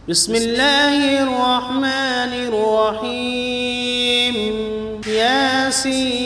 بسم الله الرحمن الرحيم ياسين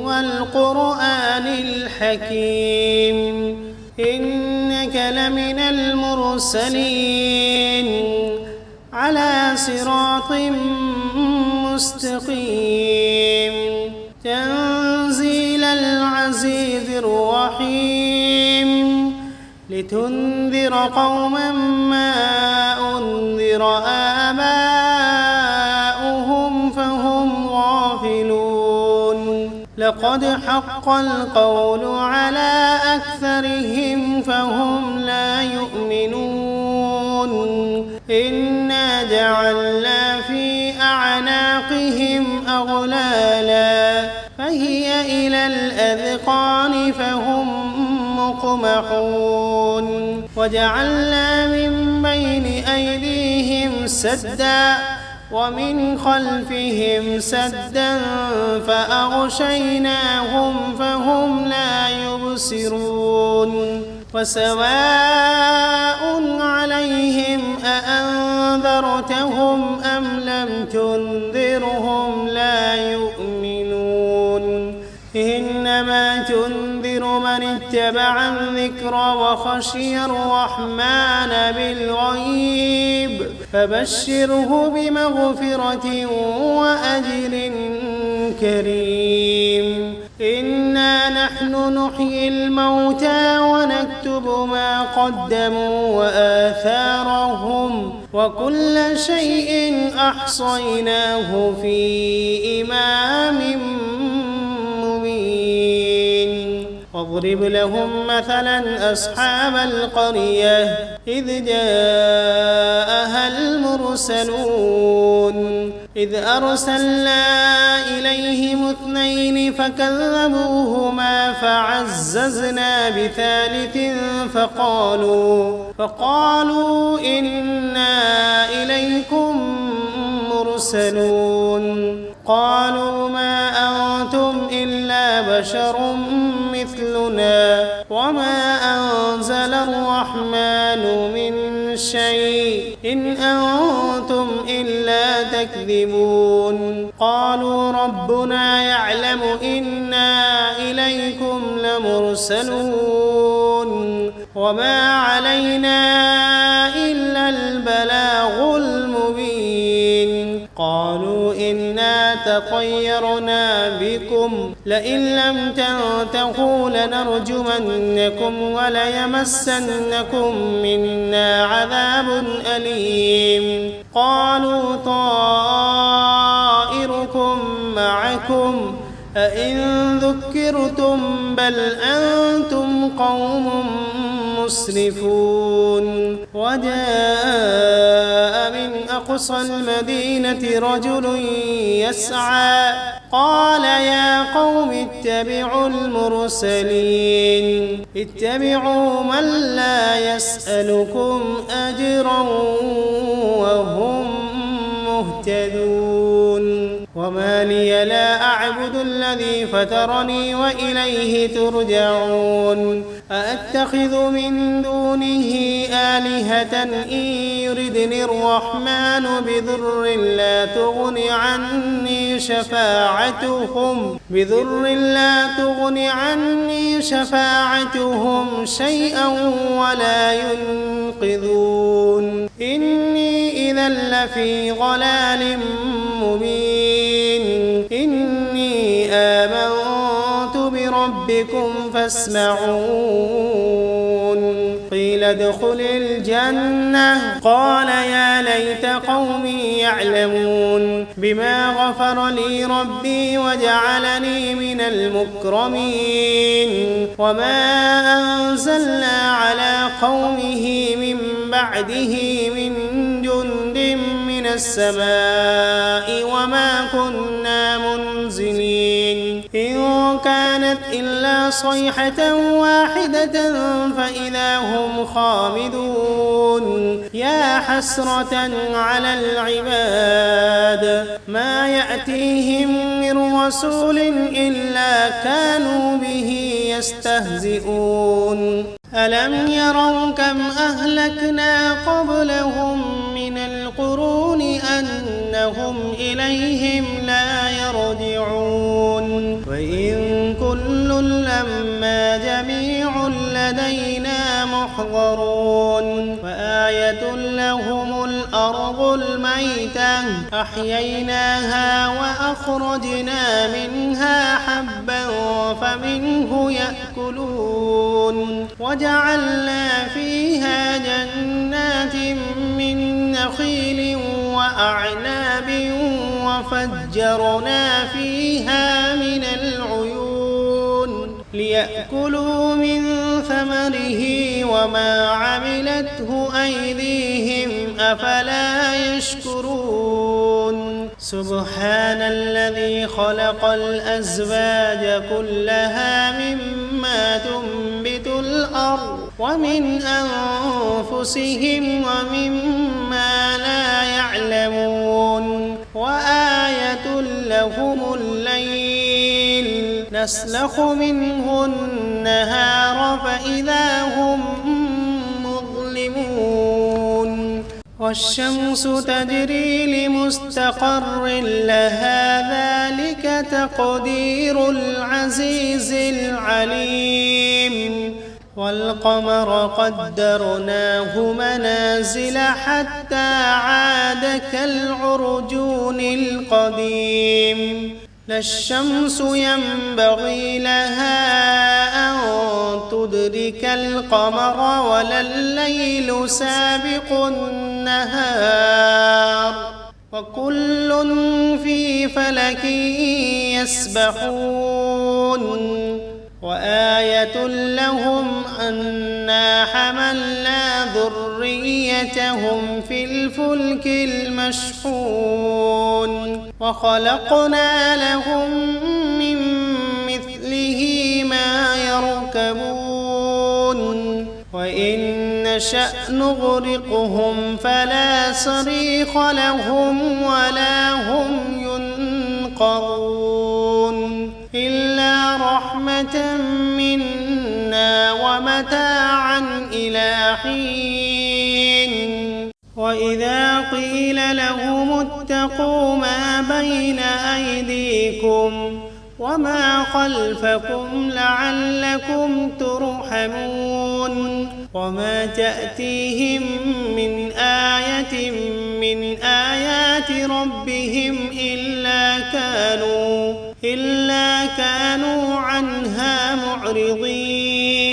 والقرآن الحكيم إنك لمن المرسلين على صراط مستقيم تنزيل العزيز الرحيم لتنذر قوما ما أنذر آباؤهم فهم غافلون لقد حق القول على أكثرهم فهم لا يؤمنون إنا جعلنا في أعناقهم أغلالا فهي إلى الأذقان فهم مقمحون وجعلنا من بين أيديهم سدا ومن خلفهم سدا فأغشيناهم فهم لا يبصرون وسواء عليهم أأنذرتهم أم لم تنذرهم لا يؤمنون إنما تنذر من اتبع الذكر وخشي الرحمن بالغيب فبشره بمغفرة وأجر كريم إنا نحن نحيي الموتى ونكتب ما قدموا وآثارهم وكل شيء أحصيناه في إمام واضرب لهم مثلا أصحاب القرية إذ جاءها المرسلون إذ أرسلنا إليهم 2 فكذبوهما فعززنا بثالث فقالوا إنا إليكم مرسلون قالوا ما أنتم إلا بشر مثلنا وما أنزل الرحمن من شيء إن أنتم إلا تكذبون قالوا ربنا يعلم إنا إليكم لمرسلون وما علينا إلا البلاغ المبين قالوا إنا تطيرنا بكم لئن لم تنتهوا لنرجمنكم وليمسنكم منا عذاب أليم قالوا طائركم معكم أئن ذكرتم بل أنتم قوم مسرفون وجاء من أقصى المدينة رجل يسعى قال يا قوم اتبعوا المرسلين اتبعوا من لا يسألكم أجرا وهم مهتدون وما لي لا أعبد الذي فطرني وإليه ترجعون أأتخذ من دونه آلهة إن يردني الرحمن بضر لا تغن عني شفاعتهم شيئا ولا ينقذون إني إذا لفي ضلال مبين إني آمنت بربكم فاسمعون قيل ادخل الجنة قال يا ليت قومي يعلمون بما غفر لي ربي وجعلني من المكرمين وما أنزلنا على قومه من بعده من جند من السماء وما كنا منزلين إن كانت إلا صيحة واحدة فإذا هم خامدون يا حسرة على العباد ما يأتيهم من رسول إلا كانوا به يستهزئون ألم يروا كم أهلكنا قبلهم من القرون أنهم إليهم لا يرجعون وإن كل لما جميع لدينا محضرون وآية لهم الأرض الميتة أحييناها وأخرجنا منها حبا فمنه يأكلون وجعلنا فيها جنات من نخيل وأعناب وفجرنا فيها من العيون ليأكلوا من ثمره وما عملته أيديهم أفلا يشكرون سبحان الذي خلق الأزواج كلها مما تنبت الأرض ومن أنفسهم ومما لا يعلمون وآية لهم الليل نسلخ منه النهار فإذا هم مظلمون والشمس تجري لمستقر لها ذلك تقدير العزيز العليم والقمر قدرناه منازل حتى عاد كالعرجون القديم لا الشمس ينبغي لها أن تدرك القمر ولا الليل سابق النهار وكل في فلك يسبحون وآية لهم أنا حملنا ذريتهم في الفلك المشحون وخلقنا لهم من مثله ما يركبون وإن نشأ نغرقهم فلا صريخ لهم ولا هم ينقذون إلا رحمة منا ومتاعا إلى حين وإذا قيل لهم اتقوا ما بين أيديكم وما خلفكم لعلكم ترحمون وما تأتيهم من آية من آيات ربهم إلا كانوا عنها معرضين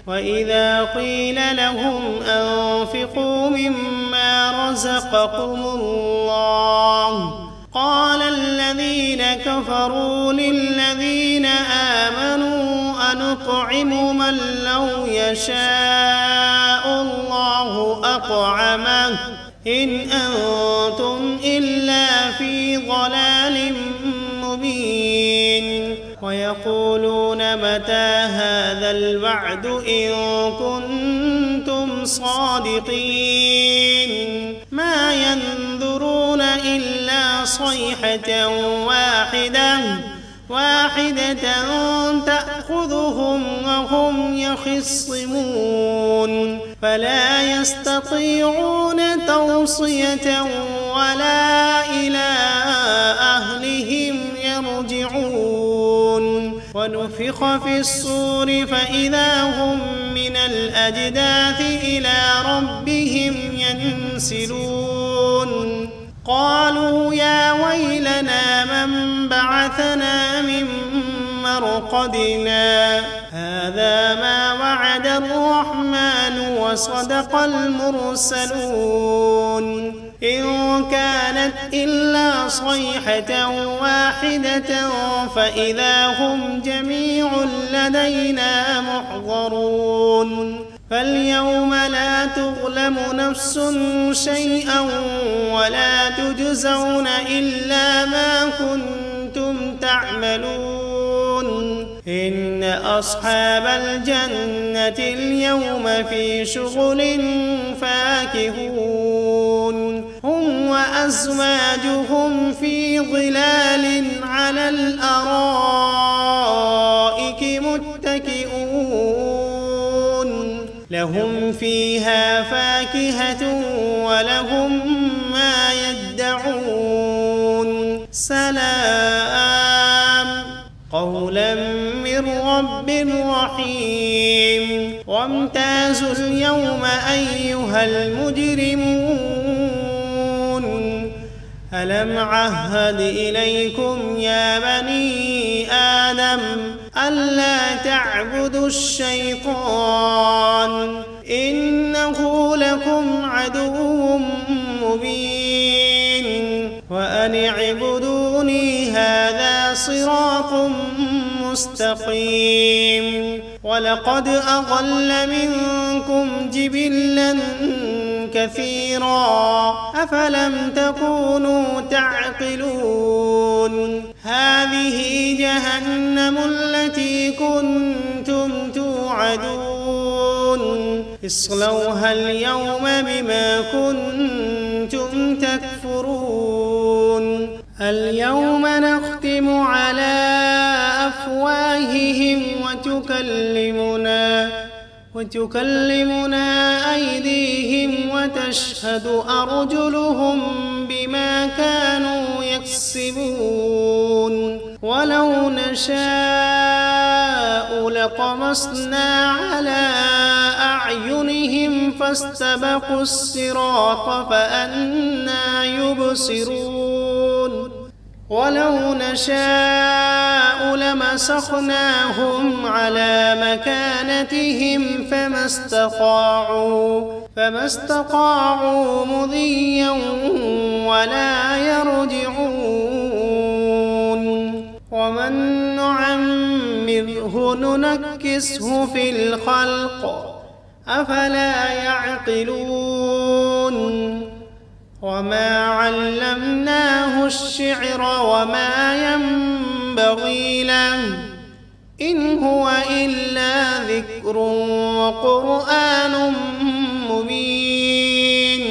وإذا قيل لهم أنفقوا مما رزقكم الله قال الذين كفروا للذين آمنوا أنطعم من لو يشاء الله أطعمه إن أنتم إلا في ضلال مبين ويقولون متى هذا الوعد إن كنتم صادقين ما ينظرون إلا صيحة واحدة تأخذهم وهم يخصمون فلا يستطيعون توصية ولا إلى أهلهم يرجعون ونفخ في الصور فإذا هم من الأجداث إلى ربهم ينسلون قالوا يا ويلنا من بعثنا من مرقدنا هذا ما وعد الرحمن وصدق المرسلون إن كانت إلا صيحة واحدة فإذا هم جميع لدينا محضرون فاليوم لا تظلم نفس شيئا ولا تجزون إلا ما كنتم تعملون إن أصحاب الجنة اليوم في شغل فاكهون هم وأزواجهم في ظلال على الأرائك متكئون فيها فاكهة ولهم ما يدعون سلام قولا من رب رحيم وامتازوا اليوم أيها المجرمون ألم عهد إليكم يا بني آدم ألا تعبدوا الشيطان إنه لكم عدو مبين وأن اعبدوني هذا صراط مستقيم ولقد أضل منكم جبلا كثيرا أفلم تكونوا تعقلون هذه جهنم التي كنتم توعدون اصلوها اليوم بما كنتم تكفرون اليوم نختم على أفواههم وتكلمنا أيديهم وتشهد أرجلهم بما كانوا يكسبون ولو نشاء لطمسنا على أعينهم فاستبقوا الصراط فأنى يبصرون ولو نشاء لمسخناهم على مكانتهم فما استطاعوا مضيا ولا يرجعون ومن نعمره ننكسه في الخلق أفلا يعقلون وما علمناه الشعر وما ينبغي له إن هو إلا ذكر وقرآن مبين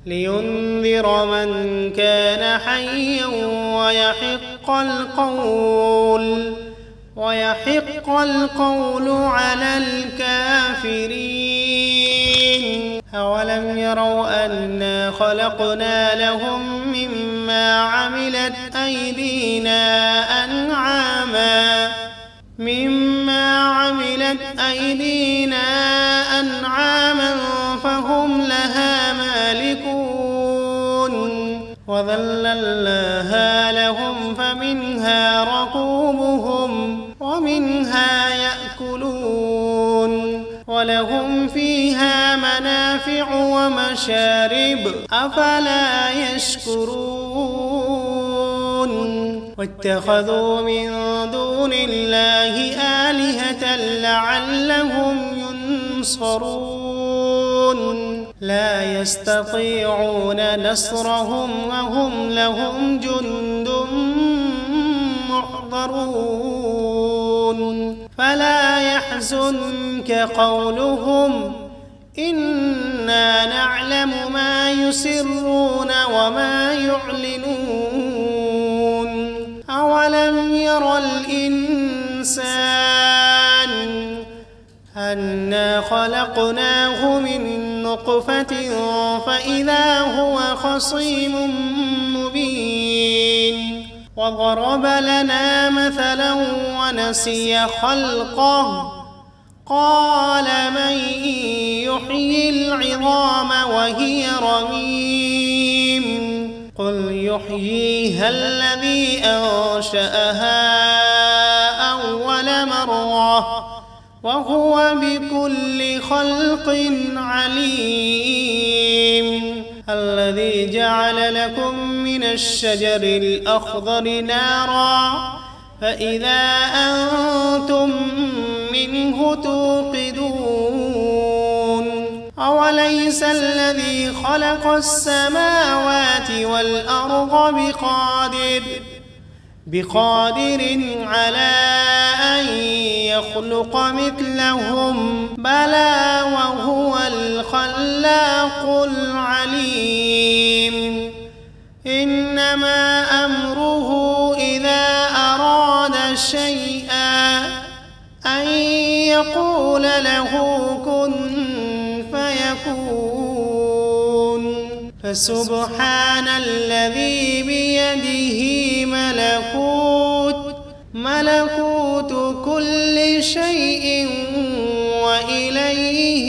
لينذر من كان حيا ويحق القول على الكافرين أولم يروا أنا خلقنا لهم مما عملت أيدينا أنعاما فهم لها مالكون وذللناها لهم فمنها ركوبهم ومنها يأكلون ولهم فيها منافع ومشارب أفلا يشكرون واتخذوا من دون الله آلهة لعلهم ينصرون لا يستطيعون نصرهم وهم لهم جند محضرون فلا يحزنك قولهم إنا نعلم ما يسرون وما يعلنون أولم ير الإنسان أنا خلقناه من نطفة فإذا هو خصيم مبين وضرب لنا مثلا ونسي خلقه قال من يحيي العظام وهي رميم قل يحييها الذي أنشأها أول مرة وهو بكل خلق عليم الذي جعل لكم من الشجر الأخضر نارا فإذا أنتم منه توقدون أوليس الذي خلق السماوات والأرض بقادر على أن يخلق مثلهم بلى وهو الخلاق العليم إنما أمره إذا أراد شيئا أن يقول له كن فسبحان الذي بيده ملكوت كل شيء وإليه